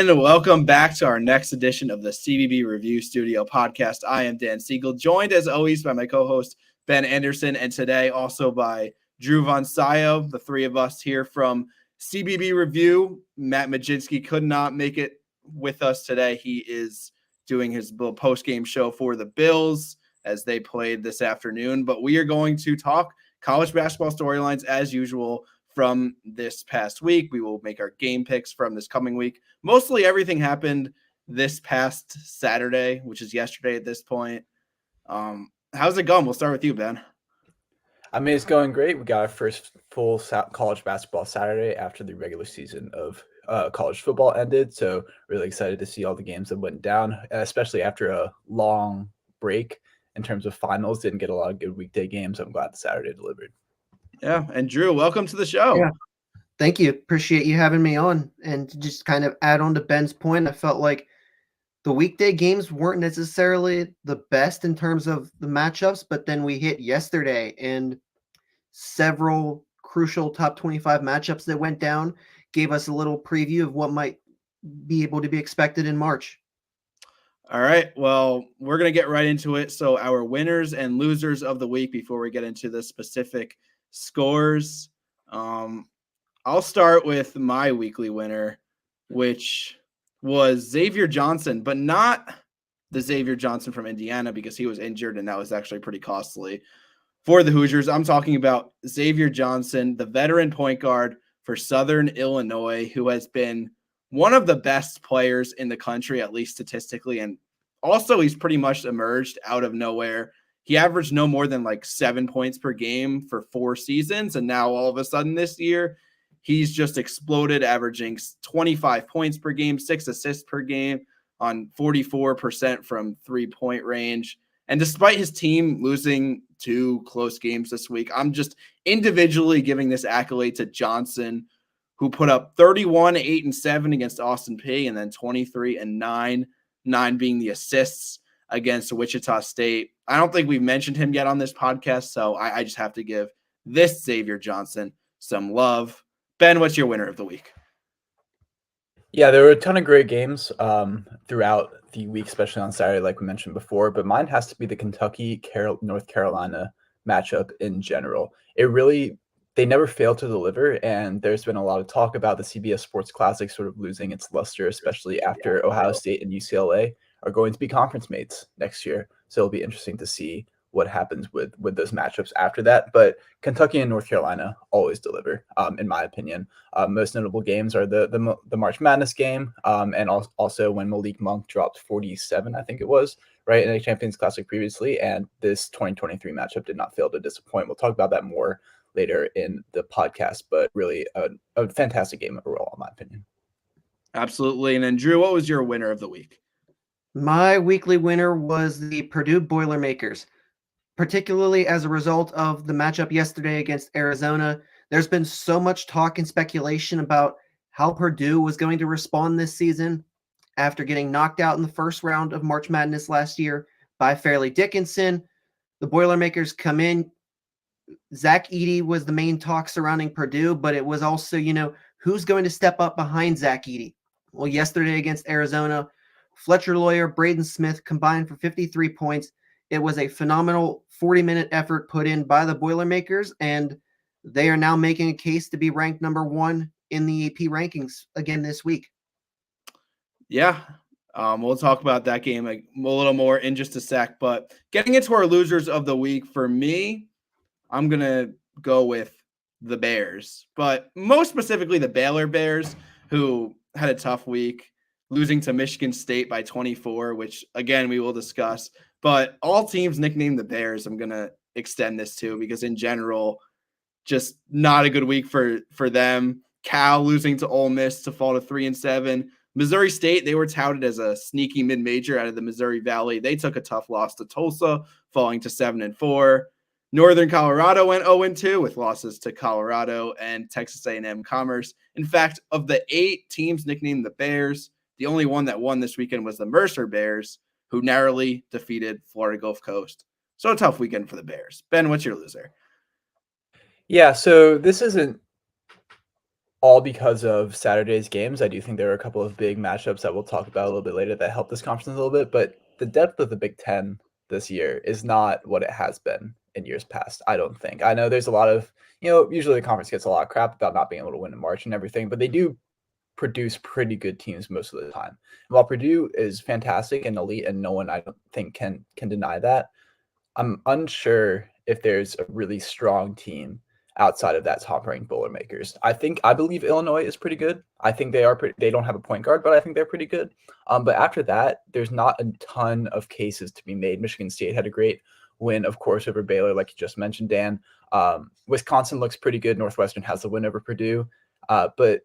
And welcome back to our next edition of the CBB Review Studio podcast. I am Dan Siegel, joined as always by my co-host Ben Anderson, and today also by Drew Von Sayo, the three of us here from CBB Review. Matt Majinski could not make it with us today. He is doing his post-game show for the Bills as they played this afternoon, but we are going to talk college basketball storylines as usual from this past week. We will make our game picks from this coming week. Mostly everything happened this past Saturday, which is yesterday at this point. How's it going? We'll start with you, Ben. I mean, it's going great. We got our first full college basketball Saturday after the regular season of college football ended. So really excited to see all the games that went down, especially after a long break in terms of finals. Didn't get a lot of good weekday games. I'm glad the Saturday delivered. Yeah, and Drew, welcome to the show. Yeah, thank you. Appreciate you having me on. And to just kind of add on to Ben's point, I felt like the weekday games weren't necessarily the best in terms of the matchups, but then we hit yesterday and several crucial top 25 matchups that went down gave us a little preview of what might be able to be expected in March. All right, well, we're going to get right into it. So our winners and losers of the week before we get into the specific scores. I'll start with my weekly winner, which was Xavier Johnson, but not the Xavier Johnson from Indiana because he was injured and that was actually pretty costly for the Hoosiers. I'm talking about Xavier Johnson, the veteran point guard for Southern Illinois, who has been one of the best players in the country, at least statistically. And also he's pretty much emerged out of nowhere. He averaged no more than like 7 points per game for 4 seasons. And now all of a sudden this year, he's just exploded, averaging 25 points per game, 6 assists per game on 44% from 3-point range. And despite his team losing 2 close games this week, I'm just individually giving this accolade to Johnson, who put up 31, 8, and 7 against Austin Peay, and then 23 and 9 being the assists against Wichita State. I don't think we've mentioned him yet on this podcast, so I just have to give this Xavier Johnson some love. Ben, what's your winner of the week? Yeah, there were a ton of great games throughout the week, especially on Saturday, like we mentioned before. But mine has to be the Kentucky-North Carolina matchup in general. They never fail to deliver, and there's been a lot of talk about the CBS Sports Classic sort of losing its luster, especially after Ohio State and UCLA are going to be conference mates next year. So it'll be interesting to see what happens with those matchups after that. But Kentucky and North Carolina always deliver, in my opinion. Most notable games are the March Madness game, and also when Malik Monk dropped 47, I think it was, right, in a Champions Classic previously. And this 2023 matchup did not fail to disappoint. We'll talk about that more later in the podcast, but really a fantastic game overall, in my opinion. Absolutely. And then Drew, what was your winner of the week? My weekly winner was the Purdue Boilermakers, particularly as a result of the matchup yesterday against Arizona. There's been so much talk and speculation about how Purdue was going to respond this season after getting knocked out in the first round of March Madness last year by Fairleigh Dickinson. The Boilermakers come in. Zach Edey was the main talk surrounding Purdue, but it was also, who's going to step up behind Zach Edey? Well, yesterday against Arizona, Fletcher Lawyer, Braden Smith combined for 53 points. It was a phenomenal 40-minute effort put in by the Boilermakers, and they are now making a case to be ranked number 1 in the AP rankings again this week. Yeah, we'll talk about that game a little more in just a sec, but getting into our losers of the week, for me, I'm going to go with the Bears, but most specifically the Baylor Bears, who had a tough week, losing to Michigan State by 24, which, again, we will discuss. But all teams nicknamed the Bears, I'm going to extend this to, because in general, just not a good week for them. Cal losing to Ole Miss to fall to 3-7. Missouri State, they were touted as a sneaky mid-major out of the Missouri Valley. They took a tough loss to Tulsa, falling to 7-4. Northern Colorado went 0-2 with losses to Colorado and Texas A&M Commerce. In fact, of the 8 teams nicknamed the Bears, the only one that won this weekend was the Mercer Bears, who narrowly defeated Florida Gulf Coast. So a tough weekend for the Bears. Ben, what's your loser? Yeah, so this isn't all because of Saturday's games. I do think there are a couple of big matchups that we'll talk about a little bit later that help this conference a little bit, but the depth of the Big Ten this year is not what it has been in years past, I don't think. I know there's a lot of, usually the conference gets a lot of crap about not being able to win in March and everything, but they do produce pretty good teams most of the time. While Purdue is fantastic and elite, and no one I don't think can deny that, I'm unsure if there's a really strong team outside of that top-ranked Boilermakers. I believe Illinois is pretty good. I think they don't have a point guard, but I think they're pretty good. But after that, there's not a ton of cases to be made. Michigan State had a great win, of course, over Baylor, like you just mentioned, Dan. Wisconsin looks pretty good. Northwestern has the win over Purdue. But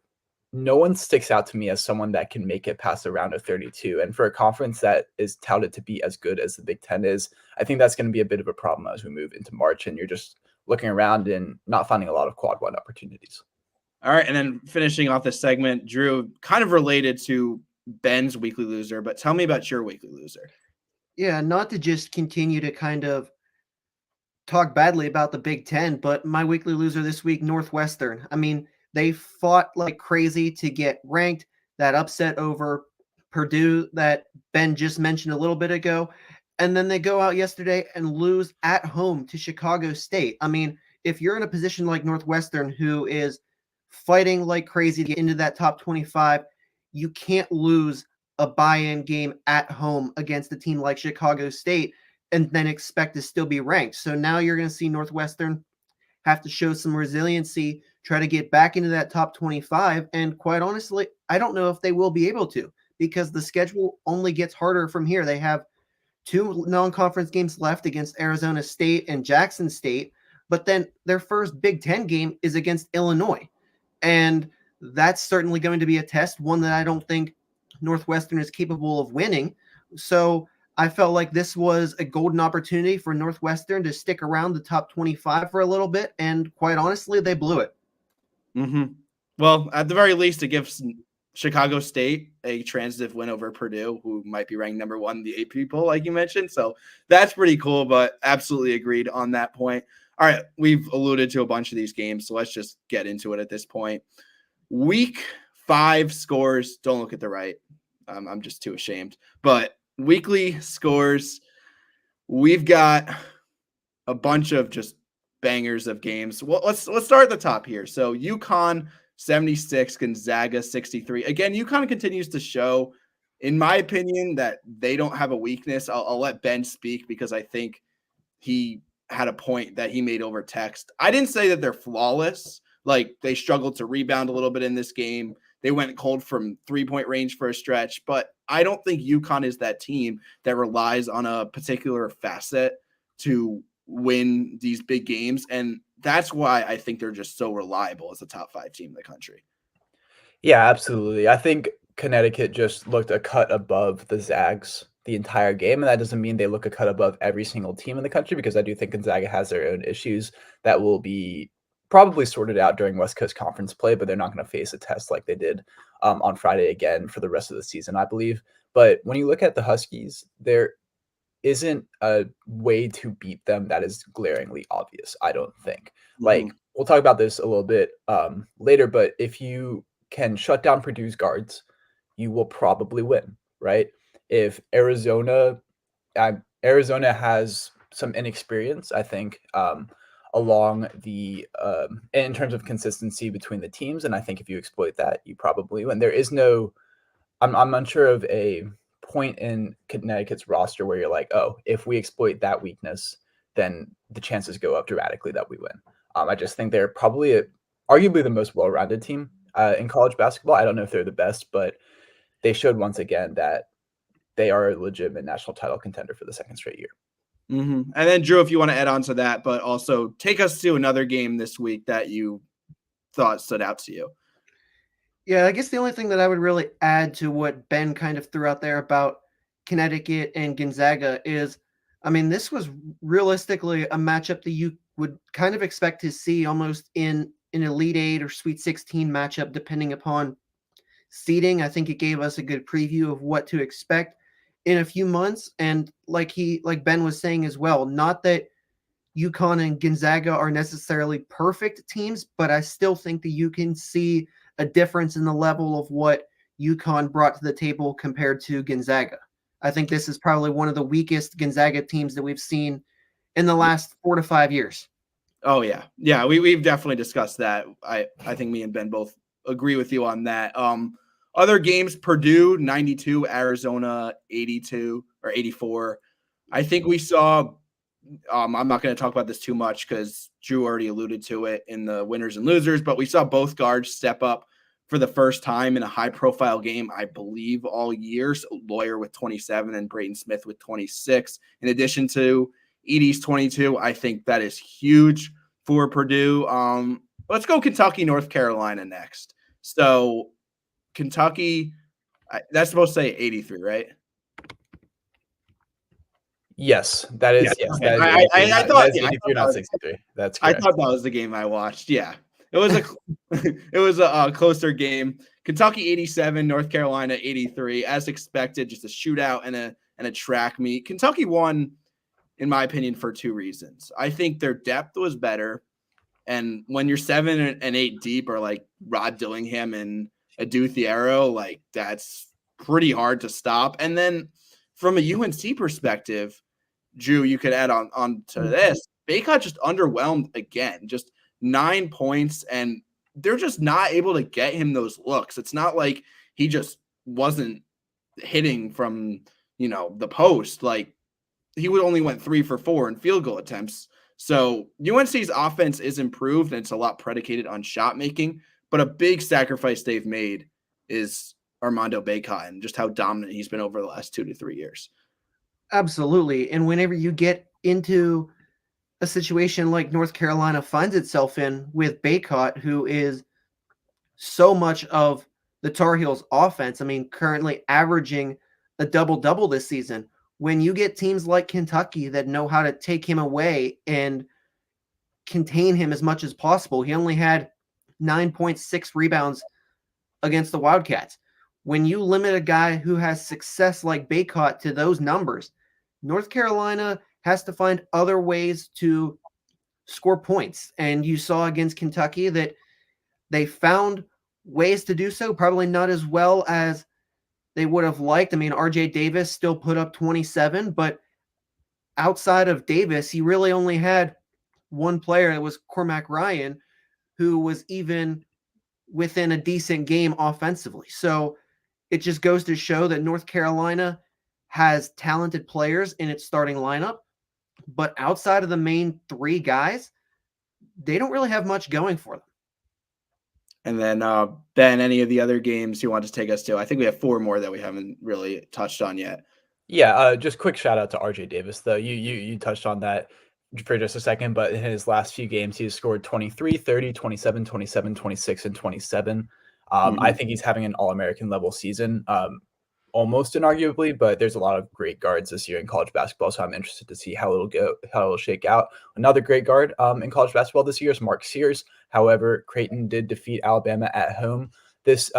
no one sticks out to me as someone that can make it past the round of 32. And for a conference that is touted to be as good as the Big Ten is, I think that's going to be a bit of a problem as we move into March and you're just looking around and not finding a lot of quad one opportunities. All right. And then finishing off this segment, Drew, kind of related to Ben's weekly loser, but tell me about your weekly loser. Yeah, not to just continue to kind of talk badly about the Big Ten, but my weekly loser this week, Northwestern. I mean, they fought like crazy to get ranked. That upset over Purdue that Ben just mentioned a little bit ago. And then they go out yesterday and lose at home to Chicago State. I mean, if you're in a position like Northwestern, who is fighting like crazy to get into that top 25, you can't lose a buy-in game at home against a team like Chicago State and then expect to still be ranked. So now you're going to see Northwestern have to show some resiliency, try to get back into that top 25. And quite honestly, I don't know if they will be able to, because the schedule only gets harder from here. They have 2 non-conference games left against Arizona State and Jackson State, but then their first Big Ten game is against Illinois. And that's certainly going to be a test, one that I don't think Northwestern is capable of winning. So I felt like this was a golden opportunity for Northwestern to stick around the top 25 for a little bit, and quite honestly, they blew it. Mm-hmm. Well, at the very least, it gives Chicago State a transitive win over Purdue, who might be ranked number 1 in the 8 people, like you mentioned. So that's pretty cool, but absolutely agreed on that point. All right, we've alluded to a bunch of these games, so let's just get into it at this point. Week 5 scores. Don't look at the right. I'm just too ashamed. But weekly scores, we've got a bunch of just bangers of games. Well, let's start at the top here. So UConn 76, Gonzaga 63. Again, UConn continues to show, in my opinion, that they don't have a weakness. I'll let Ben speak because I think he had a point that he made over text. I didn't say that they're flawless. Like, they struggled to rebound a little bit in this game. They went cold from 3-point range for a stretch, but I don't think UConn is that team that relies on a particular facet to win these big games. And that's why I think they're just so reliable as a top 5 team in the country. Yeah, absolutely. I think Connecticut just looked a cut above the Zags the entire game, and that doesn't mean they look a cut above every single team in the country, because I do think Gonzaga has their own issues that will be probably sorted out during West Coast Conference play, but they're not going to face a test like they did on Friday again for the rest of the season, I believe. But when you look at the Huskies, there isn't a way to beat them that is glaringly obvious, I don't think. Mm-hmm. Like, we'll talk about this a little bit later, but if you can shut down Purdue's guards, you will probably win, right? If Arizona has some inexperience, I think, along the in terms of consistency between the teams, and I think if you exploit that, you probably win. There is no, I'm unsure of a point in Connecticut's roster where you're like, oh, if we exploit that weakness, then the chances go up dramatically that we win. I just think they're probably arguably the most well-rounded team in college basketball. I don't know if they're the best, but they showed once again that they are a legitimate national title contender for the 2nd straight year. Mm-hmm. And then, Drew, if you want to add on to that, but also take us to another game this week that you thought stood out to you. Yeah, I guess the only thing that I would really add to what Ben kind of threw out there about Connecticut and Gonzaga is, I mean, this was realistically a matchup that you would kind of expect to see almost in an Elite 8 or Sweet 16 matchup, depending upon seeding. I think it gave us a good preview of what to expect in a few months. And like Ben was saying as well, not that UConn and Gonzaga are necessarily perfect teams, but I still think that you can see a difference in the level of what UConn brought to the table compared to Gonzaga. I think this is probably one of the weakest Gonzaga teams that we've seen in the last 4 to 5 years. Oh yeah. Yeah, we've definitely discussed that. I think me and Ben both agree with you on that. Other games, Purdue 92, Arizona 82 or 84. I think we saw I'm not going to talk about this too much because Drew already alluded to it in the winners and losers, but we saw both guards step up for the first time in a high-profile game, I believe, all year. So Lawyer with 27 and Brayton Smith with 26. In addition to Edie's 22, I think that is huge for Purdue. Let's go Kentucky, North Carolina next. So Kentucky, that's supposed to say 83, right? Yes, that is. Yes, Okay. that is I 83, thought that is yeah, 83, not 63. That's I correct. thought that was the game I watched. Yeah, it was a it was a closer game. Kentucky 87, North Carolina 83, as expected. Just a shootout and a track meet. Kentucky won, in my opinion, for two reasons. I think their depth was better, and when you're 7 and 8 deep, or like Rod Dillingham and Adu Thiero, like that's pretty hard to stop. And then from a UNC perspective, Drew, you could add on to this. Bacot just underwhelmed again, just 9 points, and they're just not able to get him those looks. It's not like he just wasn't hitting from, the post. Like he would only went 3 for 4 in field goal attempts. So UNC's offense is improved, and it's a lot predicated on shot making, but a big sacrifice they've made is Armando Bacot and just how dominant he's been over the last 2 to 3 years. Absolutely. And whenever you get into a situation like North Carolina finds itself in with Bacot, who is so much of the Tar Heels offense, I mean, currently averaging a double-double this season. When you get teams like Kentucky that know how to take him away and contain him as much as possible, he only had 9.6 rebounds against the Wildcats. When you limit a guy who has success like Bacot to those numbers, North Carolina has to find other ways to score points. And you saw against Kentucky that they found ways to do so, probably not as well as they would have liked. I mean, RJ Davis still put up 27, but outside of Davis, he really only had one player. It was Cormac Ryan, who was even within a decent game offensively. So it just goes to show that North Carolina has talented players in its starting lineup, but outside of the main three guys, they don't really have much going for them. And then, Ben, any of the other games you want to take us to? I think we have 4 more that we haven't really touched on yet. Yeah, just quick shout out to RJ Davis, though. You touched on that for just a second, but in his last few games, he's scored 23, 30, 27, 27, 26, and 27. I think he's having an All-American level season, almost inarguably, but there's a lot of great guards this year in college basketball, so I'm interested to see how it'll shake out. Another great guard in college basketball this year is Mark Sears. However, Creighton did defeat Alabama at home this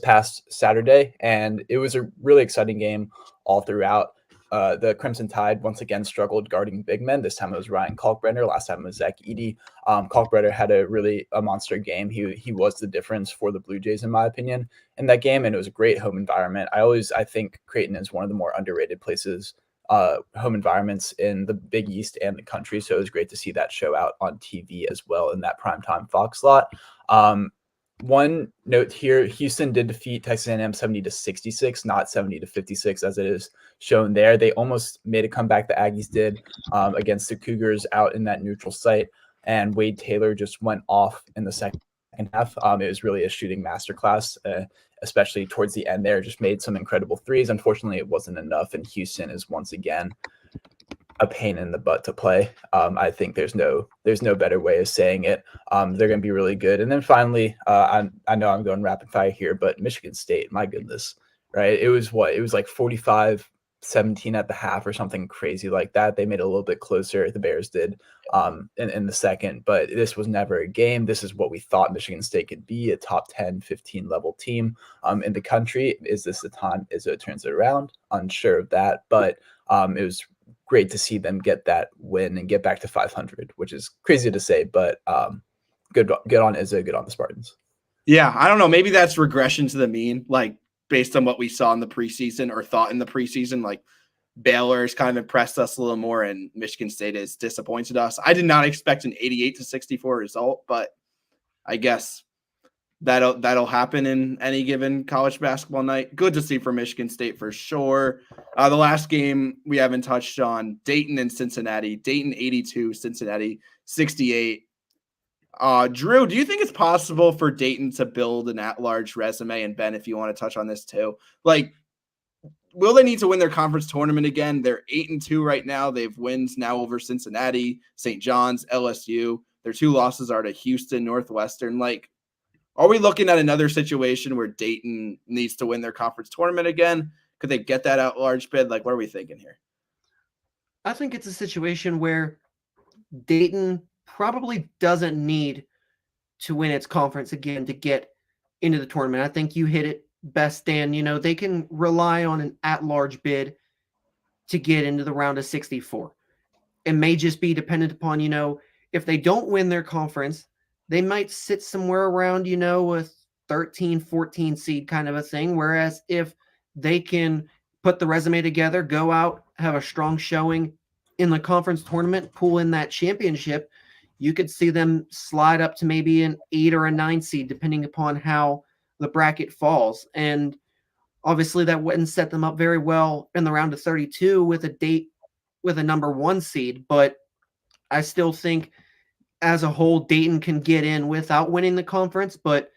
past Saturday, and it was a really exciting game all throughout. The Crimson Tide once again struggled guarding big men. This time it was Ryan Kalkbrenner. Last time it was Zach Edey. Kalkbrenner had a monster game. He was the difference for the Blue Jays, in my opinion, in that game, and it was a great home environment. I think Creighton is one of the more underrated places, home environments in the Big East and the country. So it was great to see that show out on TV as well in that primetime Fox slot. One note here, Houston did defeat Texas A&M 70-66, not 70-56 as it is shown there. They almost made a comeback, the Aggies did, against the Cougars out in that neutral site, and Wade Taylor just went off in the second half. It was really a shooting masterclass, especially towards the end there. Just made some incredible threes. Unfortunately, it wasn't enough, and Houston is once again a pain in the butt to play. I think there's no better way of saying it. They're going to be really good. And then finally, I know I'm going rapid fire here, but Michigan State, my goodness, right? It was like 45-17 at the half or something crazy like that. They made it a little bit closer. The Bears did in the second, but this was never a game. This is what we thought Michigan State could be, a top 10, 15 level team in the country. Is this the time Izzo turns it around? Unsure of that, but it was great to see them get that win and get back to 500, which is crazy to say, but good on Izzo, good on the Spartans. Yeah, I don't know. Maybe that's regression to the mean, like based on what we saw in the preseason or thought in the preseason. Like Baylor's kind of impressed us a little more, and Michigan State has disappointed us. I did not expect an 88-64 result, but I guess that'll happen in any given college basketball night. Good to see for Michigan State for sure. The last game we haven't touched on, Dayton and Cincinnati. Dayton 82, Cincinnati 68. Drew, do you think it's possible for Dayton to build an at-large resume? And Ben, if you want to touch on this too, like, will they need to win their conference tournament again? They're 8-2 right now. They've wins now over Cincinnati, St. John's, LSU. Their 2 losses are to Houston, Northwestern. Like, are we looking at another situation where Dayton needs to win their conference tournament again? Could they get that at-large bid? Like, what are we thinking here? I think it's a situation where Dayton probably doesn't need to win its conference again to get into the tournament. I think you hit it best, Dan. You know, they can rely on an at-large bid to get into the round of 64. It may just be dependent upon, you know, if they don't win their conference, they might sit somewhere around, you know, a 13, 14 seed kind of a thing. Whereas if they can put the resume together, go out, have a strong showing in the conference tournament, pull in that championship, you could see them slide up to maybe an 8 or a 9 seed, depending upon how the bracket falls. And obviously that wouldn't set them up very well in the round of 32 with a number 1 seed. But I still think as a whole, Dayton can get in without winning the conference, but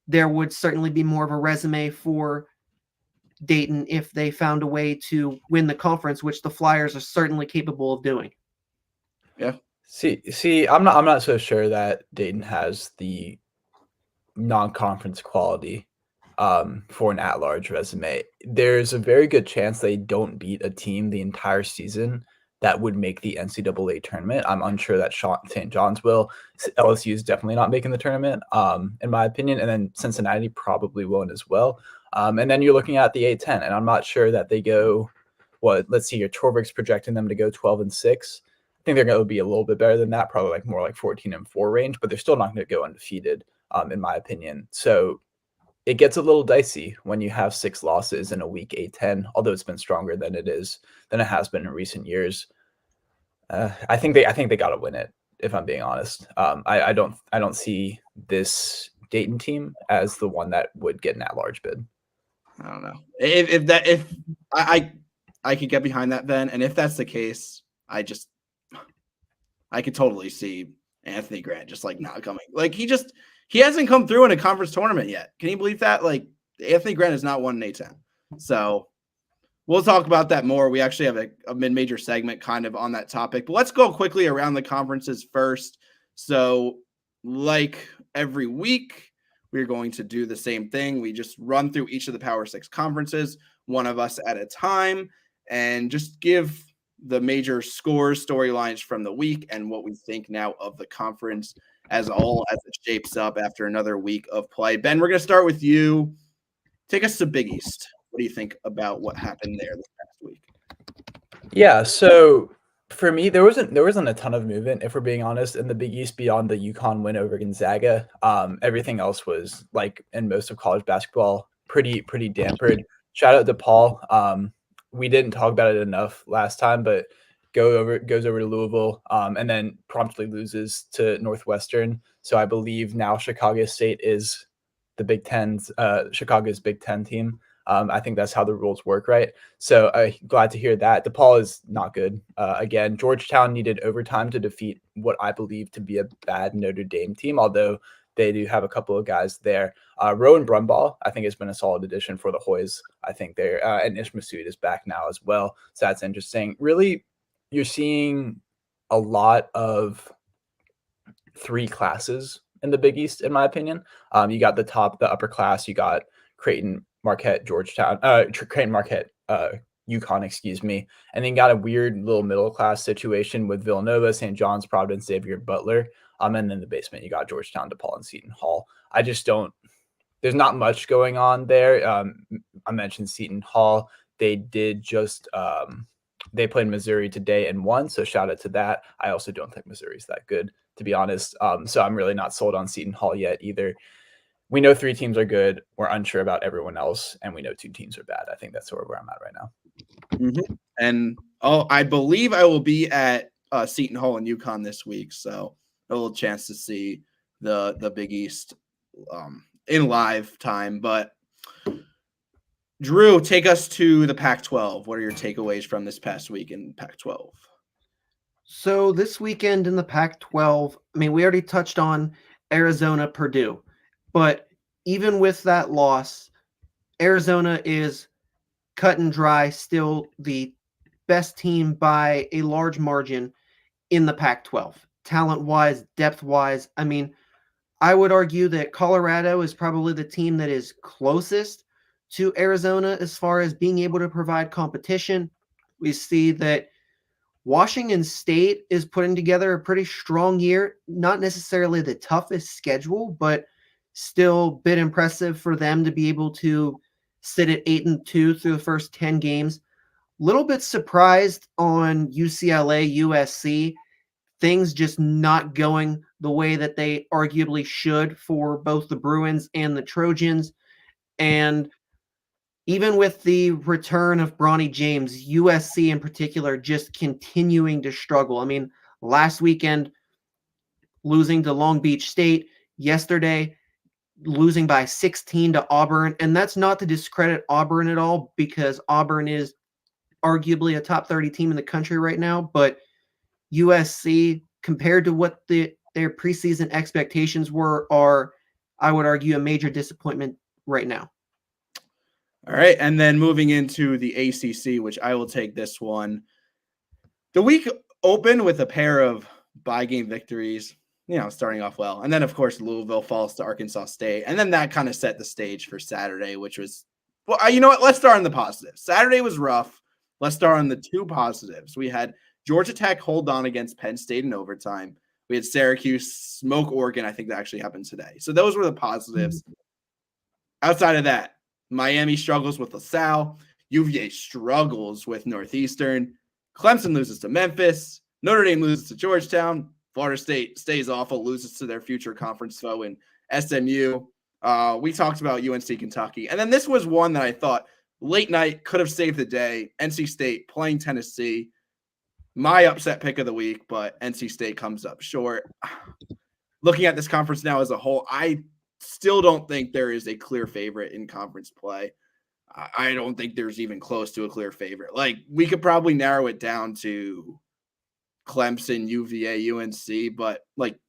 there would certainly be more of a resume for Dayton if they found a way to win the conference, which the Flyers are certainly capable of doing. Yeah. See, I'm not so sure that Dayton has the non-conference quality for an at-large resume. There's a very good chance they don't beat a team the entire season that would make the NCAA tournament. I'm unsure that St. John's will. LSU is definitely not making the tournament, in my opinion, and then Cincinnati probably won't as well. And then you're looking at the A-10, and I'm not sure that they go. Let's see here. Torvik's projecting them to go 12-6. I think they're going to be a little bit better than that, probably like more like 14-4 range, but they're still not going to go undefeated, in my opinion. So it gets a little dicey when you have 6 losses in a week A-10, although it's been stronger than it has been in recent years. I think they got to win it, if I'm being honest. I don't see this Dayton team as the one that would get an at-large bid. I don't know if I could get behind that, Ben, and if that's the case, I could totally see Anthony Grant just like not coming. Like he hasn't come through in a conference tournament yet. Can you believe that? Like Anthony Grant has not won an A-10. So we'll talk about that more. We actually have a mid-major segment kind of on that topic, but let's go quickly around the conferences first. So like every week, we're going to do the same thing. We just run through each of the Power 6 conferences, one of us at a time, and just give the major scores, storylines from the week, and what we think now of the conference as a whole as it shapes up after another week of play. Ben, we're going to start with you. Take us to Big East. What do you think about what happened there this past week? Yeah, so for me, there wasn't a ton of movement, if we're being honest, in the Big East beyond the UConn win over Gonzaga. Everything else was, like in most of college basketball, pretty dampered. Shout out to Paul. We didn't talk about it enough last time, but goes over to Louisville, and then promptly loses to Northwestern. So I believe now Chicago State is the Big Ten's Chicago's Big Ten team. I think that's how the rules work, right? So I'm glad to hear that. DePaul is not good. Again, Georgetown needed overtime to defeat what I believe to be a bad Notre Dame team, although they do have a couple of guys there. Rowan Brumbaugh, I think, has been a solid addition for the Hoyas. I think they're and Ish Massoud is back now as well. So that's interesting. Really, you're seeing a lot of 3 classes in the Big East, in my opinion. You got the upper class. You got Creighton, Marquette, Georgetown, Creighton, Marquette, UConn, excuse me. And then got a weird little middle class situation with Villanova, St. John's, Providence, Xavier, Butler. And then in the basement, you got Georgetown, DePaul, and Seton Hall. There's not much going on there. I mentioned Seton Hall. They did just, they played Missouri today and won. So shout out to that. I also don't think Missouri's that good, to be honest. So I'm really not sold on Seton Hall yet either. we know 3 teams are good. We're unsure about everyone else, and we know 2 teams are bad. I think that's where I'm at right now. Mm-hmm. And I believe I will be at Seton Hall in UConn this week, so a little chance to see the Big East in live time. But Drew, take us to the Pac-12. What are your takeaways from this past week in Pac-12? So this weekend in the Pac-12, I mean, we already touched on Arizona, Purdue, but even with that loss, Arizona is cut and dry, still the best team by a large margin in the Pac-12. Talent-wise, depth-wise, I mean, I would argue that Colorado is probably the team that is closest to Arizona as far as being able to provide competition. We see that Washington State is putting together a pretty strong year, not necessarily the toughest schedule, but still a bit impressive for them to be able to sit at 8-2 through the first 10 games. Little bit surprised on UCLA, USC, things just not going the way that they arguably should for both the Bruins and the Trojans. And even with the return of Bronny James, USC in particular just continuing to struggle. I mean, last weekend losing to Long Beach State, yesterday losing by 16 to Auburn, and that's not to discredit Auburn at all because Auburn is arguably a top 30 team in the country right now, but USC compared to what their preseason expectations were are, I would argue, a major disappointment right now. All right, and then moving into the ACC, which I will take this one. The week opened with a pair of bye-game victories, starting off well. And then, of course, Louisville falls to Arkansas State. And then that kind of set the stage for Saturday, which was, well, you know what? Let's start on the positives. Saturday was rough. Let's start on the 2 positives. We had Georgia Tech hold on against Penn State in overtime. We had Syracuse smoke Oregon. I think that actually happened today. So those were the positives. Outside of that, Miami struggles with LaSalle. UVA struggles with Northeastern. Clemson loses to Memphis. Notre Dame loses to Georgetown. Florida State stays awful, loses to their future conference foe in SMU. We talked about UNC Kentucky. And then this was one that I thought late night could have saved the day. NC State playing Tennessee. My upset pick of the week, but NC State comes up short. Looking at this conference now as a whole, I still don't think there is a clear favorite in conference play. I don't think there's even close to a clear favorite. Like, we could probably narrow it down to Clemson, UVA, UNC, but like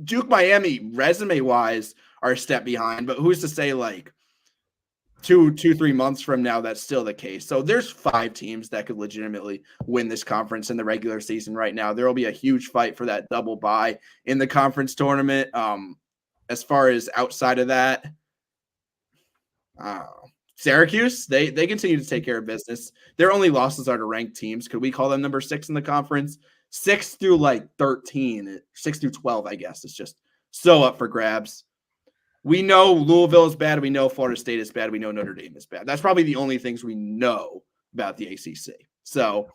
Duke, Miami, resume-wise, are a step behind. But who's to say like 3 months from now that's still the case? So there's 5 teams that could legitimately win this conference in the regular season right now. There will be a huge fight for that double bye in the conference tournament. As far as outside of that, Syracuse, they continue to take care of business. Their only losses are to ranked teams. Could we call them number 6 in the conference? 6 through like 13, 6 through 12, I guess. It's just so up for grabs. We know Louisville is bad. We know Florida State is bad. We know Notre Dame is bad. That's probably the only things we know about the ACC. So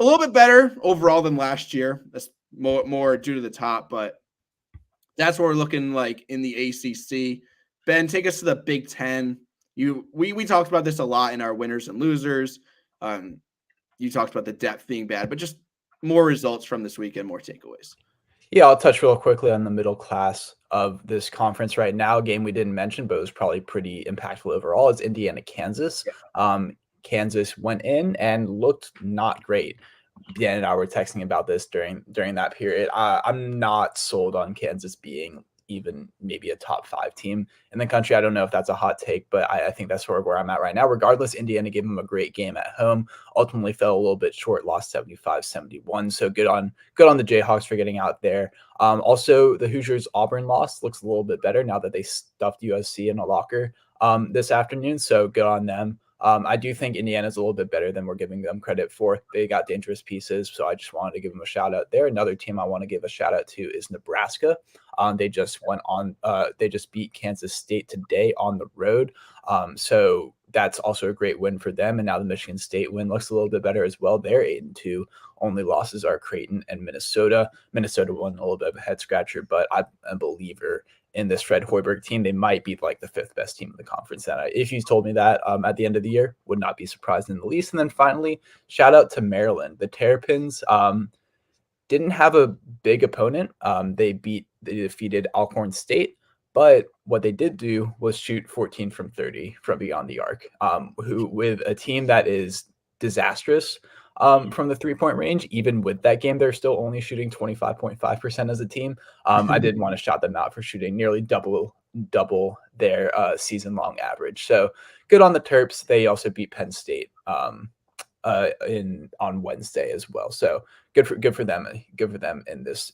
a little bit better overall than last year. That's more due to the top, but that's what we're looking like in the ACC. Ben, take us to the Big Ten. We talked about this a lot in our winners and losers. You talked about the depth being bad, but just more results from this weekend, more takeaways. Yeah, I'll touch real quickly on the middle class of this conference right now. A game we didn't mention, but it was probably pretty impactful overall, is Indiana, Kansas. Yeah. Kansas went in and looked not great. Dan and I were texting about this during that period. I'm not sold on Kansas being even maybe a top 5 team in the country. I don't know if that's a hot take, but I think that's where I'm at right now. Regardless, Indiana gave them a great game at home, ultimately fell a little bit short, lost 75-71. So good on the Jayhawks for getting out there. Also, the Hoosiers Auburn loss looks a little bit better now that they stuffed USC in a locker this afternoon. So good on them. I do think Indiana's a little bit better than we're giving them credit for. They got dangerous pieces, so I just wanted to give them a shout out there. Another team I want to give a shout out to is Nebraska. They just beat Kansas State today on the road. So that's also a great win for them. And now the Michigan State win looks a little bit better as well. They're 8-2. Only losses are Creighton and Minnesota. Minnesota won a little bit of a head scratcher, but I'm a believer in this Fred Hoiberg team, they might be like the 5th best team in the conference. And if you told me that at the end of the year, would not be surprised in the least. And then finally, shout out to Maryland. The Terrapins didn't have a big opponent. They defeated Alcorn State, but what they did do was shoot 14 from 30 from beyond the arc, who with a team that is disastrous from the 3-point range. Even with that game, they're still only shooting 25.5% as a team. I did want to shout them out for shooting nearly double their season-long average. So good on the Terps. They also beat Penn State on Wednesday as well. So good for them. Good for them in this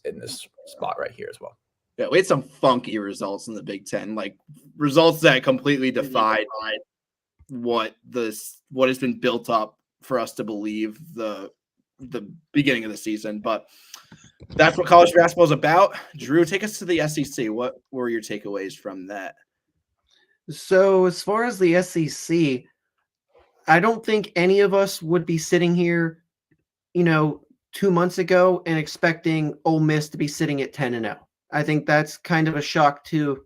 spot right here as well. Yeah, we had some funky results in the Big Ten, like results that completely defied what has been built up for us to believe the beginning of the season. But that's what college basketball is about. Drew, take us to the SEC. What were your takeaways from that? So as far as the SEC, I don't think any of us would be sitting here, 2 months ago and expecting Ole Miss to be sitting at 10-0. I think that's kind of a shock to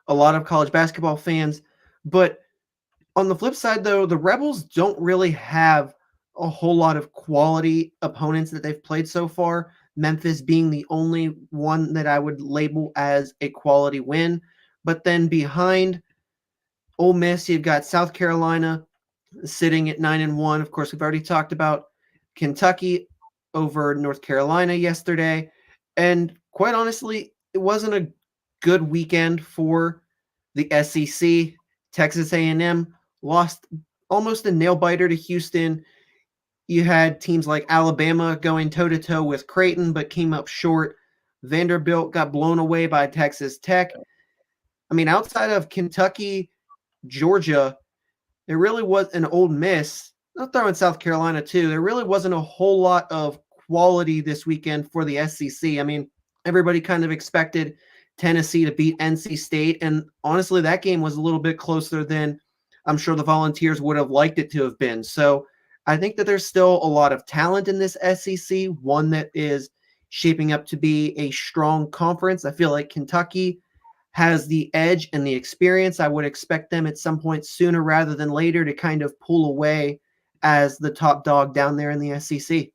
a lot of college basketball fans. But on the flip side, though, the Rebels don't really have a whole lot of quality opponents that they've played so far, Memphis being the only one that I would label as a quality win. But then behind Ole Miss, you've got South Carolina sitting at 9-1. Of course, we've already talked about Kentucky over North Carolina yesterday. And quite honestly, it wasn't a good weekend for the SEC. Texas A&M lost almost a nail-biter to Houston. You had teams like Alabama going toe-to-toe with Creighton, but came up short. Vanderbilt got blown away by Texas Tech. I mean, outside of Kentucky, Georgia, there really was an Ole Miss. I'll throw in South Carolina too. There really wasn't a whole lot of quality this weekend for the SEC. I mean, everybody kind of expected Tennessee to beat NC State, and honestly, that game was a little bit closer than I'm sure the Volunteers would have liked it to have been. So I think that there's still a lot of talent in this SEC, one that is shaping up to be a strong conference. I feel like Kentucky has the edge and the experience. I would expect them at some point sooner rather than later to kind of pull away as the top dog down there in the SEC.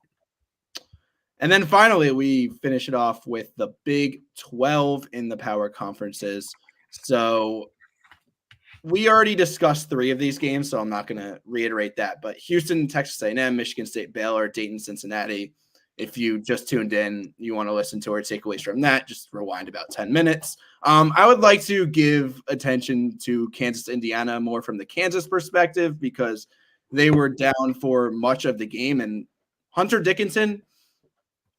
And then finally, we finish it off with the Big 12 in the power conferences. So we already discussed 3 of these games, so I'm not going to reiterate that. But Houston, Texas A&M, Michigan State, Baylor, Dayton, Cincinnati. If you just tuned in, you want to listen to our takeaways from that, just rewind about 10 minutes. I would like to give attention to Kansas, Indiana more from the Kansas perspective because they were down for much of the game. And Hunter Dickinson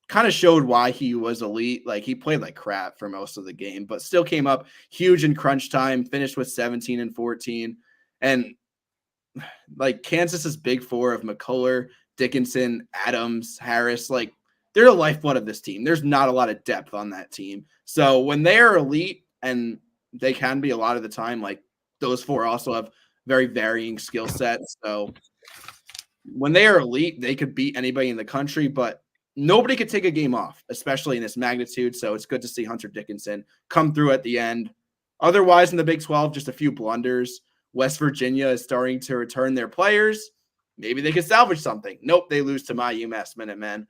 kind of showed why he was elite. Like, he played like crap for most of the game, but still came up huge in crunch time, finished with 17 and 14. And like Kansas's big 4 of McCullough, Dickinson, Adams, Harris, like they're the lifeblood of this team. There's not a lot of depth on that team. So when they are elite, and they can be a lot of the time, like those 4 also have very varying skill sets. So when they are elite, they could beat anybody in the country, but nobody could take a game off, especially in this magnitude. So it's good to see Hunter Dickinson come through at the end. Otherwise, in the Big 12, just a few blunders. West Virginia is starting to return their players. Maybe they could salvage something. Nope, they lose to my UMass Minutemen.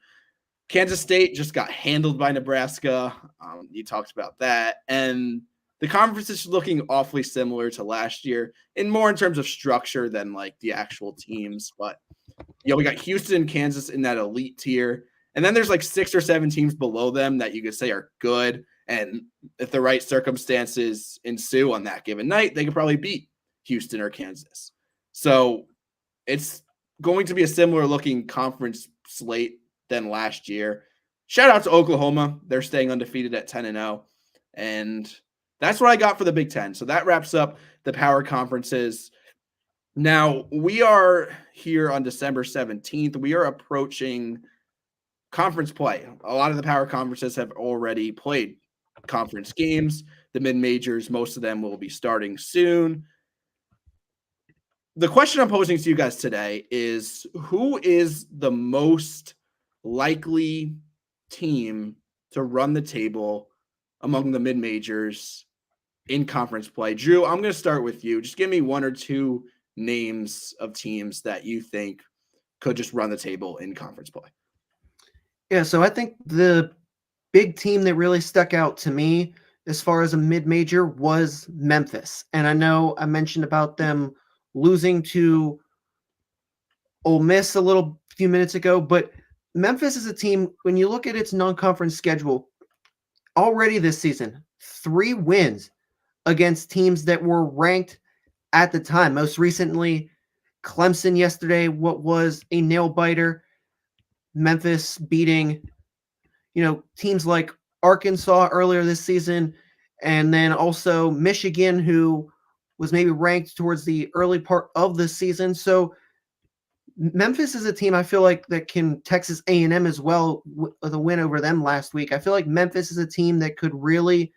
Kansas State just got handled by Nebraska. You talked about that. And the conference is looking awfully similar to last year, and more in terms of structure than like the actual teams. But we got Houston and Kansas in that elite tier. And then there's like 6 or 7 teams below them that you could say are good. And if the right circumstances ensue on that given night, they could probably beat Houston or Kansas. So it's going to be a similar looking conference slate than last year. Shout out to Oklahoma. They're staying undefeated at 10-0. And that's what I got for the Big Ten. So that wraps up the power conferences. Now, we are here on December 17th. We are approaching conference play. A lot of the power conferences have already played conference games. The mid-majors, most of them will be starting soon. The question I'm posing to you guys today is, who is the most likely team to run the table among the mid-majors in conference play. Drew, I'm going to start with you. Just give me one or two names of teams that you think could just run the table in conference play. Yeah, so I think the big team that really stuck out to me as far as a mid-major was Memphis. And I know I mentioned about them losing to Ole Miss a little few minutes ago, but Memphis is a team, when you look at its non-conference schedule, already this season, 3 wins against teams that were ranked at the time. Most recently, Clemson yesterday, what was a nail-biter. Memphis beating, teams like Arkansas earlier this season, and then also Michigan, who was maybe ranked towards the early part of the season. So Memphis is a team I feel like that can Texas A&M as well with a win over them last week. I feel like Memphis is a team that could really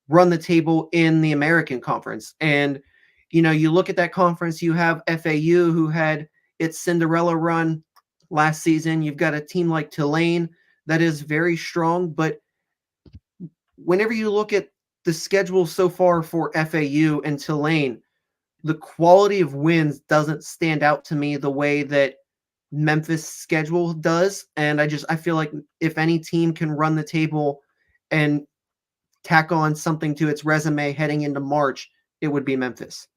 run the table in the American Conference. And, you look at that conference, you have FAU who had its Cinderella run last season. You've got a team like Tulane that is very strong. But whenever you look at the schedule so far for FAU and Tulane, the quality of wins doesn't stand out to me the way that Memphis schedule does. And I feel like if any team can run the table and tack on something to its resume heading into March, it would be Memphis.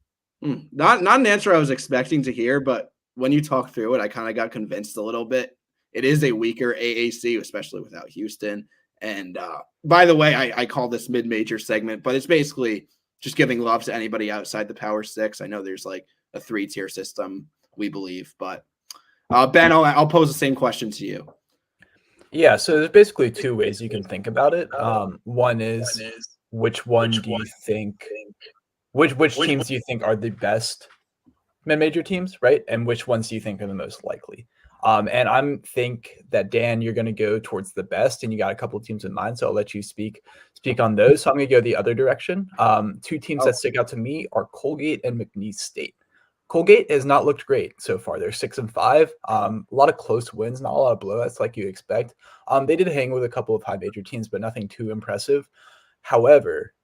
Not an answer I was expecting to hear, but when you talk through it, I kind of got convinced a little bit. It is a weaker AAC, especially without Houston. And by the way, I call this mid-major segment, but it's basically just giving love to anybody outside the Power Six. I know there's like a 3-tier system, we believe, but Ben, I'll pose the same question to you. Yeah, so there's basically 2 ways you can think about it. One is which teams do you think are the best mid-major teams, right? And which ones do you think are the most likely? And I think that, Dan, you're going to go towards the best, and you got a couple of teams in mind, so I'll let you speak on those. So I'm going to go the other direction. 2 teams that stick out to me are Colgate and McNeese State. Colgate has not looked great so far. They're 6-5. A lot of close wins, not a lot of blowouts like you expect. They did hang with a couple of high major teams, but nothing too impressive. However,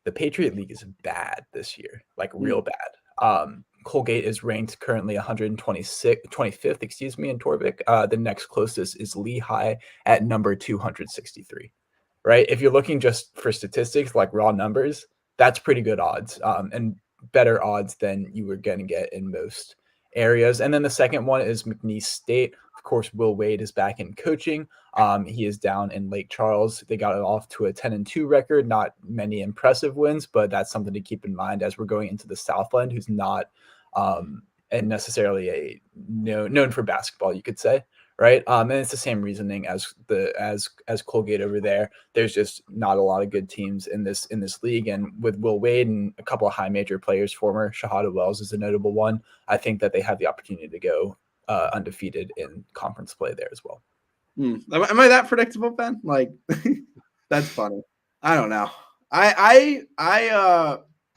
the Patriot League is bad this year, like real bad. Colgate is ranked currently 125th, in Torvik. The next closest is Lehigh at number 263, right? If you're looking just for statistics, like raw numbers, that's pretty good odds, and better odds than you were going to get in most areas. And then the second one is McNeese State. Of course, Will Wade is back in coaching. He is down in Lake Charles. They got it off to a 10-2 record. Not many impressive wins, but that's something to keep in mind as we're going into the Southland, who's not and necessarily known for basketball, you could say, right? And it's the same reasoning as Colgate over there. There's just not a lot of good teams in this league, and with Will Wade and a couple of high major players, former Shahada Wells is a notable one. I think that they have the opportunity to go undefeated in conference play there as well. Am I that predictable, Ben? Like, that's funny. I don't know. I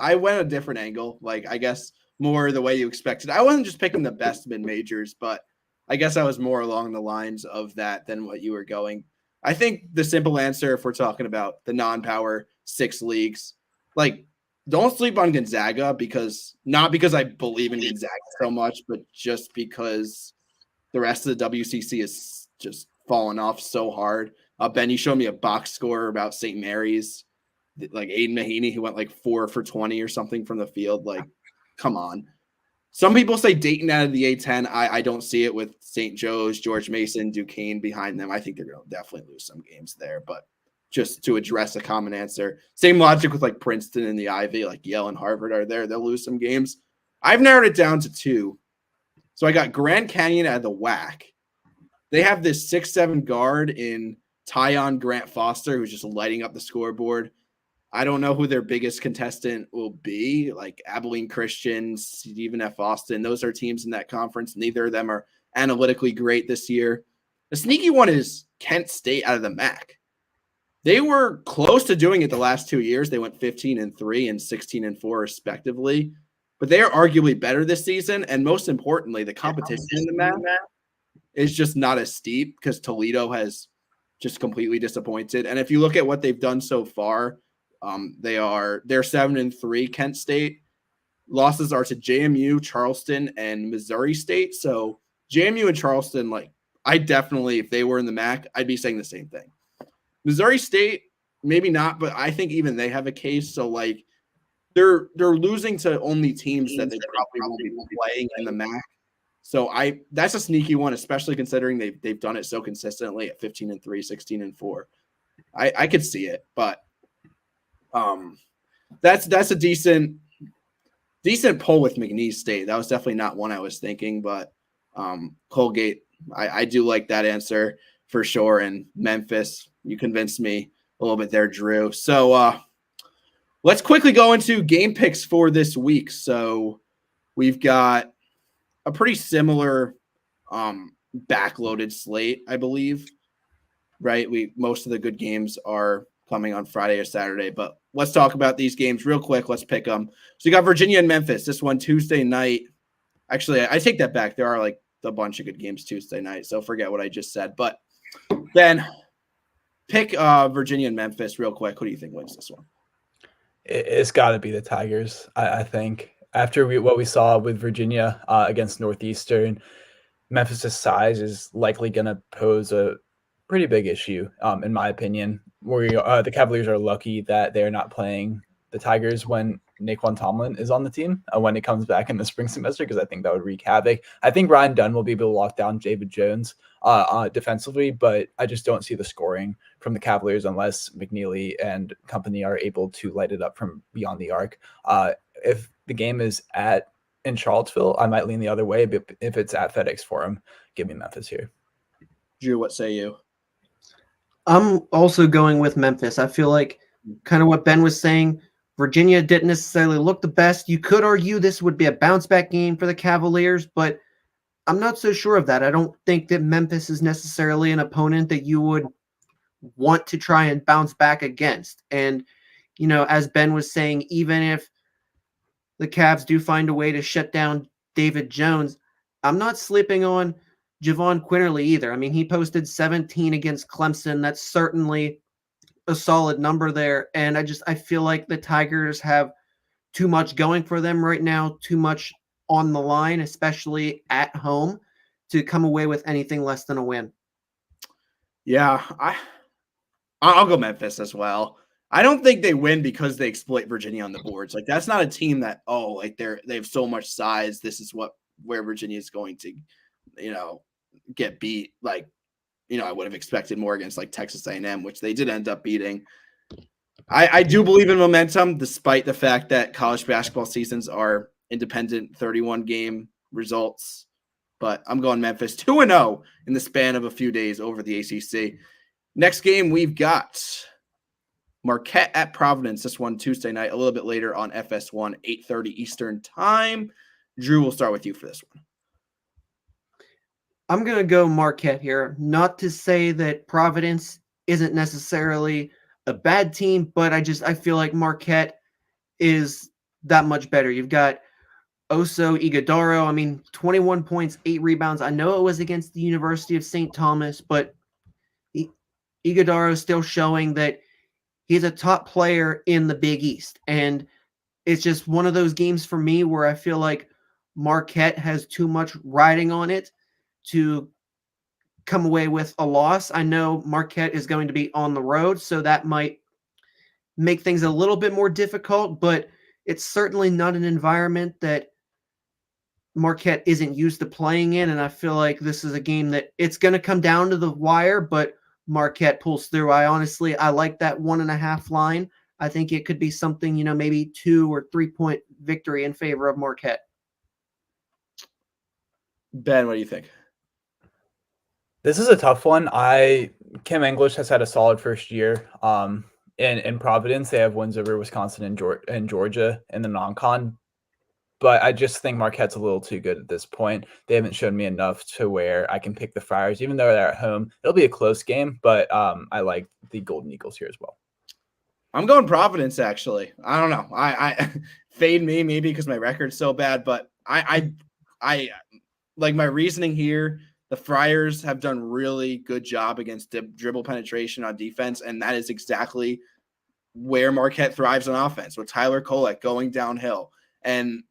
went a different angle. Like, I guess more the way you expected. I wasn't just picking the best mid majors, but I guess I was more along the lines of that than what you were going. I think the simple answer, if we're talking about the non-power 6 leagues, like, don't sleep on Gonzaga, not because I believe in Gonzaga so much, but just because the rest of the WCC is just falling off so hard. Ben, you showed me a box score about St. Mary's, like Aiden Mahaney, who went like 4 for 20 or something from the field. Like, come on. Some people say Dayton out of the A-10. I don't see it with St. Joe's, George Mason, Duquesne behind them. I think they're going to definitely lose some games there. But just to address a common answer, same logic with like Princeton and the Ivy, like Yale and Harvard are there. They'll lose some games. I've narrowed it down to 2. So I got Grand Canyon out of the WAC. They have this 6'7" guard in Tyon Grant Foster, who's just lighting up the scoreboard. I don't know who their biggest contestant will be, like Abilene Christian, Stephen F. Austin. Those are teams in that conference. Neither of them are analytically great this year. The sneaky one is Kent State out of the MAC. They were close to doing it the last 2 years. They went 15-3 and 16-4 respectively. But they are arguably better this season. And most importantly, the competition in the MAC is just not as steep because Toledo has just completely disappointed. And if you look at what they've done so far, They're 7-3. Kent State losses are to JMU, Charleston, and Missouri State. So JMU and Charleston, like I definitely, if they were in the MAC, I'd be saying the same thing. Missouri State, maybe not, but I think even they have a case. So like they're losing to only teams that they probably won't be playing in the MAC. So that's a sneaky one, especially considering they've done it so consistently at 15-3, 16-4. I could see it, but that's a decent pull with McNeese State. That was definitely not one I was thinking, but Colgate, I do like that answer for sure. And Memphis, you convinced me a little bit there, Drew. So let's quickly go into game picks for this week. So we've got a pretty similar backloaded slate, I believe, right? Most of the good games are coming on Friday or Saturday, but let's talk about these games real quick. Let's pick them. So you got Virginia and Memphis. This one Tuesday night. Actually, I take that back. There are like a bunch of good games Tuesday night, so forget what I just said. But then pick Virginia and Memphis real quick. Who do you think wins this one? It's got to be the Tigers, I think. After what we saw with Virginia against Northeastern, Memphis' size is likely going to pose a pretty big issue, in my opinion. Where the Cavaliers are lucky that they're not playing the Tigers when Naquan Tomlin is on the team when it comes back in the spring semester, because I think that would wreak havoc. I think Ryan Dunn will be able to lock down David Jones defensively, but I just don't see the scoring from the Cavaliers unless McNeely and company are able to light it up from beyond the arc. If the game is in Charlottesville, I might lean the other way, but if it's at FedEx Forum, give me Memphis here. Drew, what say you? I'm also going with Memphis. I feel like kind of what Ben was saying, Virginia didn't necessarily look the best. You could argue this would be a bounce back game for the Cavaliers, but I'm not so sure of that. I don't think that Memphis is necessarily an opponent that you would want to try and bounce back against. And, you know, as Ben was saying, even if the Cavs do find a way to shut down David Jones, I'm not sleeping on Javon Quinterly either. I mean, he posted 17 against Clemson. That's certainly a solid number there. And I feel like the Tigers have too much going for them right now, too much on the line, especially at home, to come away with anything less than a win. Yeah, I'll go Memphis as well. I don't think they win because they exploit Virginia on the boards. Like that's not a team that they have so much size. This is where Virginia is going to, get beat. Like, I would have expected more against like Texas A&M, which they did end up beating. I do believe in momentum, despite the fact that college basketball seasons are independent 31-game results. But I'm going Memphis 2-0 in the span of a few days over the ACC. Next game, we've got Marquette at Providence. This one Tuesday night, a little bit later on FS1, 8:30 Eastern time. Drew, we'll start with you for this one. I'm going to go Marquette here. Not to say that Providence isn't necessarily a bad team, but I feel like Marquette is that much better. You've got Oso Ighodaro. I mean, 21 points, 8 rebounds. I know it was against the University of St. Thomas, but Ighodaro is still showing that he's a top player in the Big East. And it's just one of those games for me where I feel like Marquette has too much riding on it to come away with a loss. I know Marquette is going to be on the road, so that might make things a little bit more difficult, but it's certainly not an environment that Marquette isn't used to playing in, and I feel like this is a game that it's going to come down to the wire, but Marquette pulls through. I like that 1.5 line. I think it could be something, maybe 2 or 3 point victory in favor of Marquette. Ben, what do you think? This is a tough one. Kim English has had a solid first year. In Providence, they have wins over Wisconsin and Georgia in the non-con. But I just think Marquette's a little too good at this point. They haven't shown me enough to where I can pick the Friars, even though they're at home. It'll be a close game, but I like the Golden Eagles here as well. I'm going Providence, actually. I don't know. I fade me maybe because my record's so bad, but I like my reasoning here. The Friars have done really good job against dribble penetration on defense, and that is exactly where Marquette thrives on offense, with Tyler Kolek going downhill. And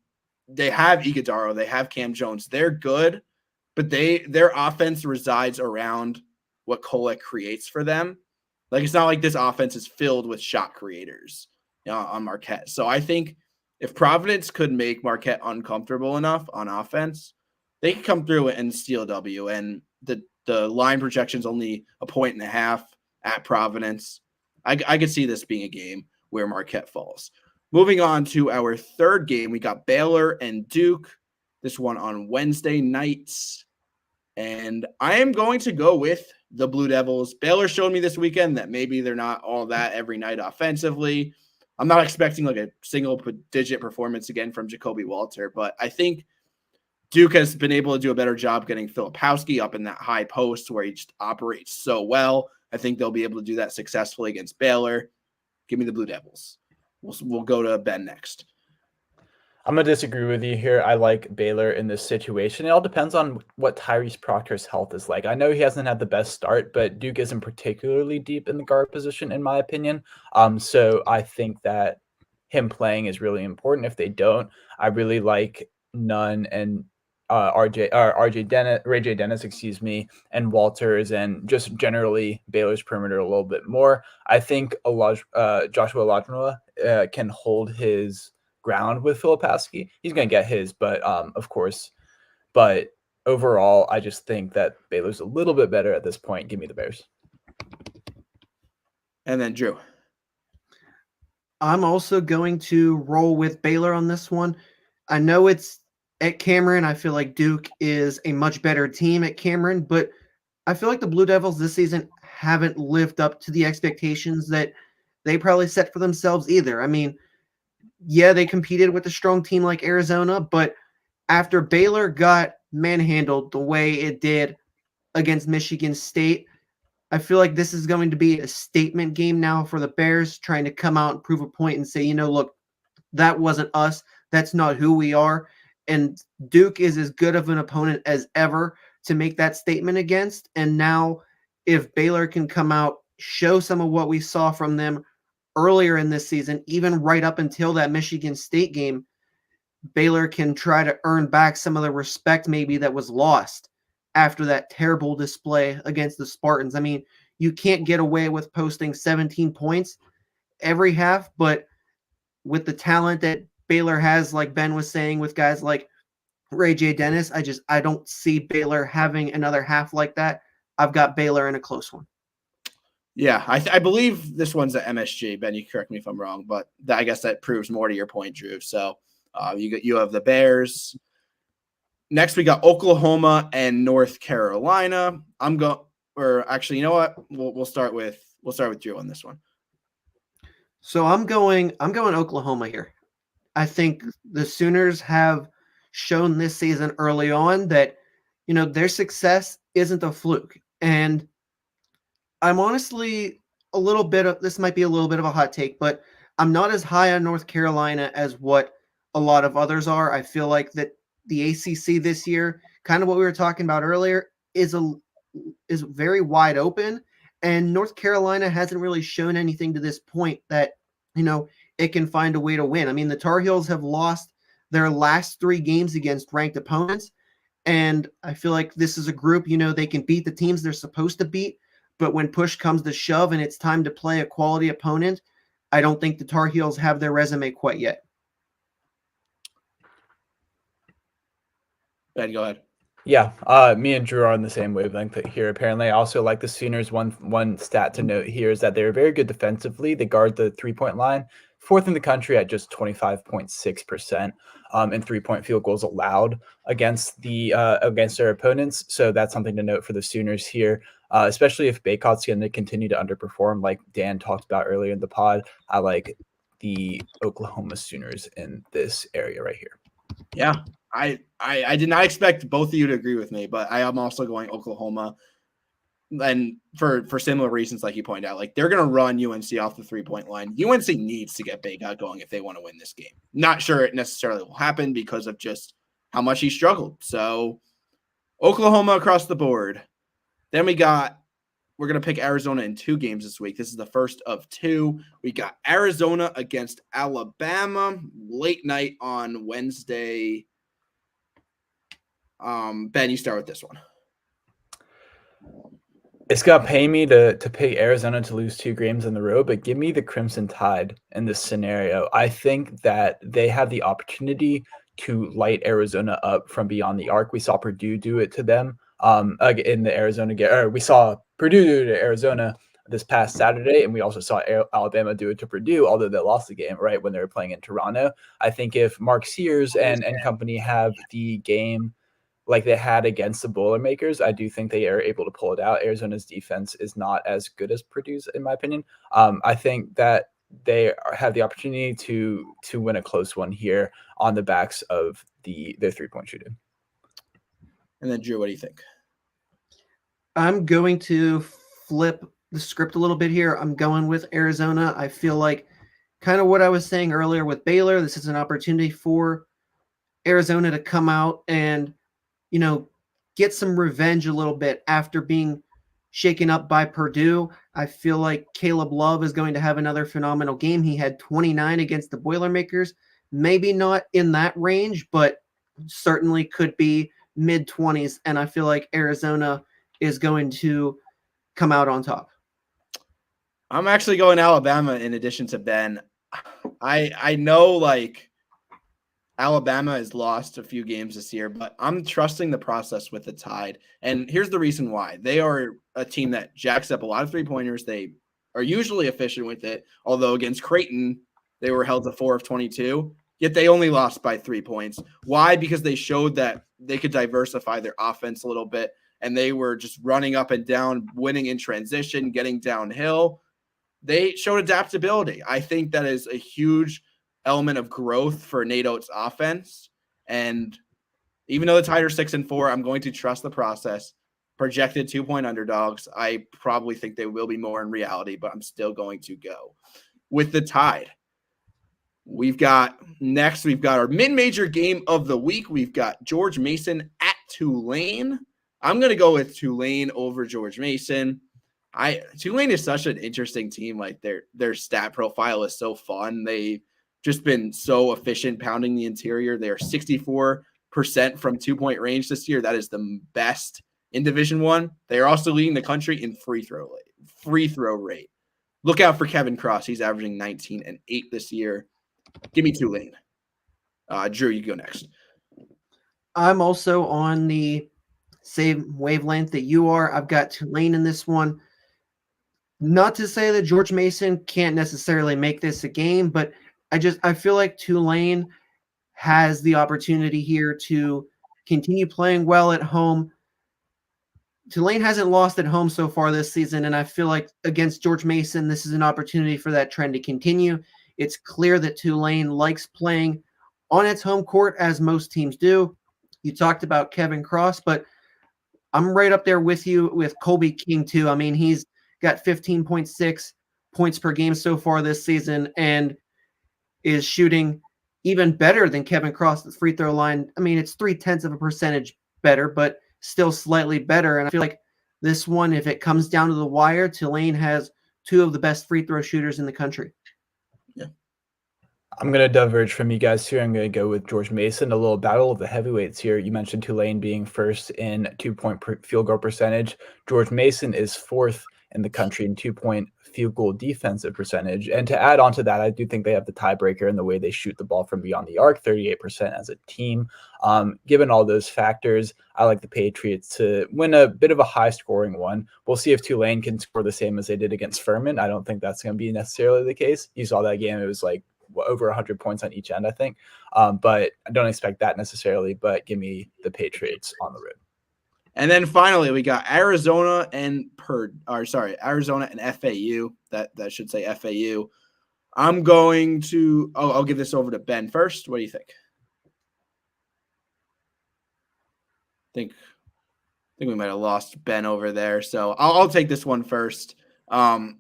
they have Iguodala, they have Cam Jones. They're good, but their offense resides around what Kolek creates for them. Like, it's not like this offense is filled with shot creators, on Marquette. So I think if Providence could make Marquette uncomfortable enough on offense, they could come through and steal a W. And the line projection is only 1.5 at Providence. I could see this being a game where Marquette falls. Moving on to our third game, we got Baylor and Duke. This one on Wednesday nights. And I am going to go with the Blue Devils. Baylor showed me this weekend that maybe they're not all that every night offensively. I'm not expecting like a single-digit performance again from Jacoby Walter, but I think Duke has been able to do a better job getting Filipowski up in that high post where he just operates so well. I think they'll be able to do that successfully against Baylor. Give me the Blue Devils. We'll go to Ben next. I'm going to disagree with you here. I like Baylor in this situation. It all depends on what Tyrese Proctor's health is like. I know he hasn't had the best start, but Duke isn't particularly deep in the guard position, in my opinion. So I think that him playing is really important. If they don't, I really like Nunn and Ray J. Dennis, and Walters, and just generally Baylor's perimeter a little bit more. I think Joshua Olajuwon can hold his ground with Filipowski. He's going to get his, but of course. But overall, I just think that Baylor's a little bit better at this point. Give me the Bears. And then Drew. I'm also going to roll with Baylor on this one. I know it's at Cameron. I feel like Duke is a much better team at Cameron, but I feel like the Blue Devils this season haven't lived up to the expectations that they probably set for themselves either. I mean, yeah, they competed with a strong team like Arizona, but after Baylor got manhandled the way it did against Michigan State, I feel like this is going to be a statement game now for the Bears, trying to come out and prove a point and say, look, that wasn't us. That's not who we are. And Duke is as good of an opponent as ever to make that statement against. And now if Baylor can come out, show some of what we saw from them earlier in this season, even right up until that Michigan State game, Baylor can try to earn back some of the respect maybe that was lost after that terrible display against the Spartans. I mean, you can't get away with posting 17 points every half, but with the talent that Baylor has, like Ben was saying, with guys like Ray J. Dennis, I don't see Baylor having another half like that. I've got Baylor in a close one. Yeah, I believe this one's at MSG. Ben, you correct me if I'm wrong, but I guess that proves more to your point, Drew. So you have the Bears. Next, we got Oklahoma and North Carolina. Actually, you know what? We'll start with Drew on this one. So I'm going Oklahoma here. I think the Sooners have shown this season early on that their success isn't a fluke, and I'm honestly this might be a little bit of a hot take, but I'm not as high on North Carolina as what a lot of others are. I feel like that the ACC this year, kind of what we were talking about earlier, is very wide open, and North Carolina hasn't really shown anything to this point that, it can find a way to win. I mean, the Tar Heels have lost their last 3 games against ranked opponents, and I feel like this is a group, they can beat the teams they're supposed to beat. But when push comes to shove and it's time to play a quality opponent, I don't think the Tar Heels have their resume quite yet. Ben, go ahead. Yeah, me and Drew are on the same wavelength here. Apparently, I also like the Sooners. One stat to note here is that they're very good defensively. They guard the 3-point line, 4th in the country at just 25.6%, and 3-point field goals allowed against their opponents. So that's something to note for the Sooners here, especially if Baycott's going to continue to underperform, like Dan talked about earlier in the pod. I like the Oklahoma Sooners in this area right here. Yeah, I did not expect both of you to agree with me, but I am also going Oklahoma, and for similar reasons, like you pointed out, like they're going to run UNC off the 3-point line. UNC needs to get Baycott going if they want to win this game. Not sure it necessarily will happen because of just how much he struggled. So Oklahoma across the board. Then we got we're going to pick Arizona in 2 games this week. This is the first of 2. We got Arizona against Alabama late night on Wednesday. Ben, you start with this one. It's gonna pay me to pick Arizona to lose 2 games in the row, but give me the Crimson Tide in this scenario. I think that they have the opportunity to light Arizona up from beyond the arc. We saw Purdue do it to them in the Arizona game. Or we saw Purdue do it to Arizona this past Saturday, and we also saw Alabama do it to Purdue, although they lost the game right when they were playing in Toronto. I think if Mark Sears and company have the game like they had against the Boilermakers, I do think they are able to pull it out. Arizona's defense is not as good as Purdue's, in my opinion. I think that they have the opportunity to win a close one here on the backs of their 3-point shooting. And then Drew, what do you think? I'm going to flip the script a little bit here. I'm going with Arizona. I feel like kind of what I was saying earlier with Baylor, this is an opportunity for Arizona to come out and, get some revenge a little bit after being shaken up by Purdue. I feel like Caleb Love is going to have another phenomenal game. He had 29 against the Boilermakers. Maybe not in that range, but certainly could be mid-20s. And I feel like Arizona is going to come out on top. I'm actually going Alabama in addition to Ben. I know Alabama has lost a few games this year, but I'm trusting the process with the Tide. And here's the reason why. They are a team that jacks up a lot of 3-pointers. They are usually efficient with it, although against Creighton, they were held to 4 of 22, yet they only lost by 3 points. Why? Because they showed that they could diversify their offense a little bit, and they were just running up and down, winning in transition, getting downhill. They showed adaptability. I think that is a huge element of growth for Nate Oates' offense. And even though the Tide are 6-4, I'm going to trust the process. Projected 2-point underdogs. I probably think they will be more in reality, but I'm still going to go with the Tide. We've got our mid-major game of the week. We've got George Mason at Tulane. I'm going to go with Tulane over George Mason. Tulane is such an interesting team. Like their stat profile is so fun. They've just been so efficient pounding the interior. They are 64% from 2-point range this year. That is the best in Division I. They are also leading the country in free throw rate. Look out for Kevin Cross. He's averaging 19 and 8 this year. Give me Tulane. Drew, you go next. I'm also on the same wavelength that you are. I've got Tulane in this one. Not to say that George Mason can't necessarily make this a game, but I feel like Tulane has the opportunity here to continue playing well at home. Tulane hasn't lost at home so far this season, and I feel like against George Mason, this is an opportunity for that trend to continue. It's clear that Tulane likes playing on its home court, as most teams do. You talked about Kevin Cross, but I'm right up there with you with Colby King, too. I mean, he's got 15.6 points per game so far this season and is shooting even better than Kevin Cross at the free throw line. I mean, it's 0.3% better, but still slightly better. And I feel like this one, if it comes down to the wire, Tulane has 2 of the best free throw shooters in the country. Yeah. I'm going to diverge from you guys here. I'm going to go with George Mason, a little battle of the heavyweights here. You mentioned Tulane being first in 2-point field goal percentage. George Mason is 4th in the country in 2-point field goal defensive percentage. And to add on to that, I do think they have the tiebreaker in the way they shoot the ball from beyond the arc, 38% as a team. Given all those factors, I like the Patriots to win a bit of a high-scoring one. We'll see if Tulane can score the same as they did against Furman. I don't think that's going to be necessarily the case. You saw that game. It was like over 100 points on each end, I think. But I don't expect that necessarily, but give me the Patriots on the road. And then finally, we got Arizona and Arizona and FAU. That should say FAU. I'm going to I'll give this over to Ben first. What do you think? I think we might have lost Ben over there. So I'll take this one first. I'm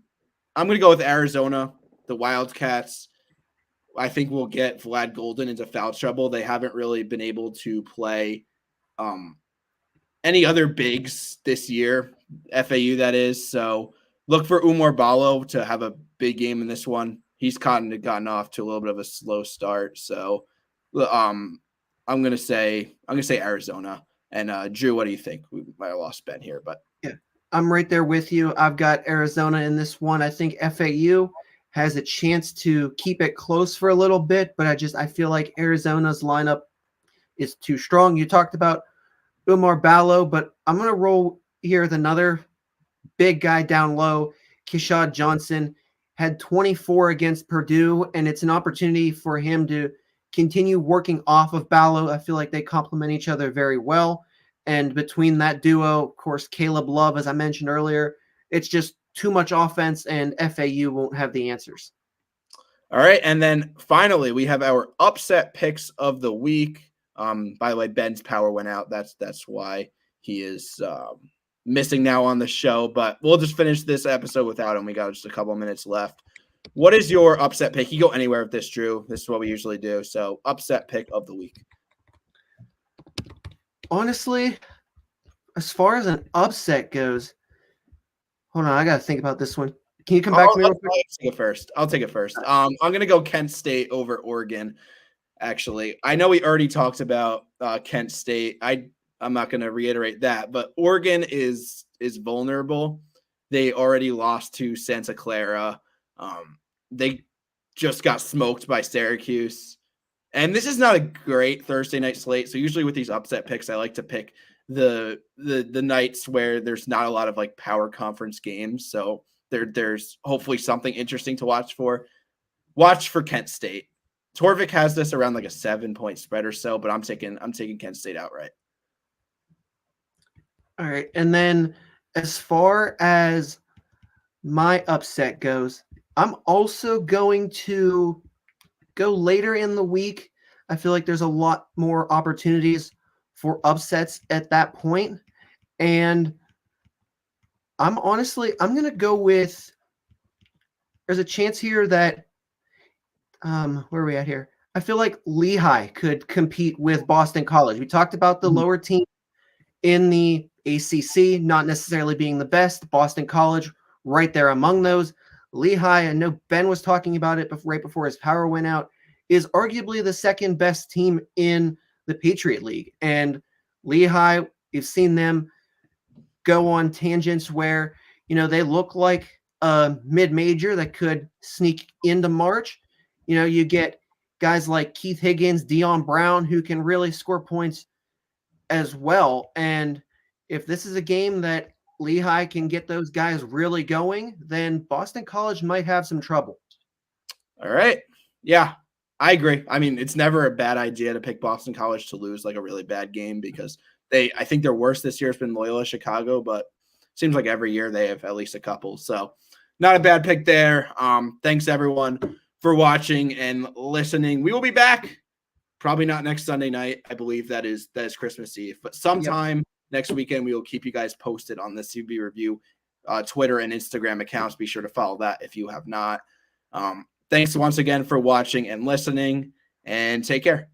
going to go with Arizona, the Wildcats. I think we'll get Vlad Golden into foul trouble. They haven't really been able to play any other bigs this year, FAU that is. So look for Umar Ballo to have a big game in this one. He's gotten off to a little bit of a slow start. So I'm gonna say Arizona. And Drew, what do you think? We might have lost Ben here, but Yeah, I'm right there with you. I've got Arizona in this one. I think FAU has a chance to keep it close for a little bit, but I feel like Arizona's lineup is too strong. You talked about Umar Ballo, but I'm going to roll here with another big guy down low. Kishad Johnson had 24 against Purdue, and it's an opportunity for him to continue working off of Ballo. I feel like they complement each other very well. And between that duo, of course, Caleb Love, as I mentioned earlier, it's just too much offense, and FAU won't have the answers. All right. And then finally, we have our upset picks of the week. By the way, Ben's power went out. That's why he is missing now on the show. But we'll just finish this episode without him. We got just a couple minutes left. What is your upset pick? You go anywhere with this, Drew. This is what we usually do. So upset pick of the week. Honestly, as far as an upset goes, hold on, I got to think about this one. Can you come back to me real quick? I'll take it first. I'm going to go Kent State over Oregon. Actually, I know we already talked about Kent State. I'm not going to reiterate that, but Oregon is vulnerable. They already lost to Santa Clara. They just got smoked by Syracuse. And this is not a great Thursday night slate. So usually with these upset picks, I like to pick the nights where there's not a lot of like power conference games. So there's hopefully something interesting to watch for. Watch for Kent State. Torvik has this around like a 7-point spread or so, but I'm taking Kent State outright. All right. And then as far as my upset goes, I'm also going to go later in the week. I feel like there's a lot more opportunities for upsets at that point. And I'm going to go with, there's a chance here that, where are we at here? I feel like Lehigh could compete with Boston College. We talked about the lower team in the ACC, not necessarily being the best. Boston College right there among those. Lehigh, I know Ben was talking about it right before his power went out, is arguably the second best team in the Patriot League. And Lehigh, you've seen them go on tangents where, they look like a mid-major that could sneak into March. You get guys like Keith Higgins, Dion Brown, who can really score points as well. And if this is a game that Lehigh can get those guys really going, then Boston College might have some trouble. All right. Yeah, I agree. I mean, it's never a bad idea to pick Boston College to lose like a really bad game because I think their worst this year has been Loyola Chicago, but it seems like every year they have at least a couple. So not a bad pick there. Thanks everyone for watching and listening. We will be back. Probably not next Sunday night. I believe that is Christmas Eve, but sometime next weekend, we will keep you guys posted on the CBB Review Twitter and Instagram accounts. Be sure to follow that if you have not. Thanks once again for watching and listening, and take care.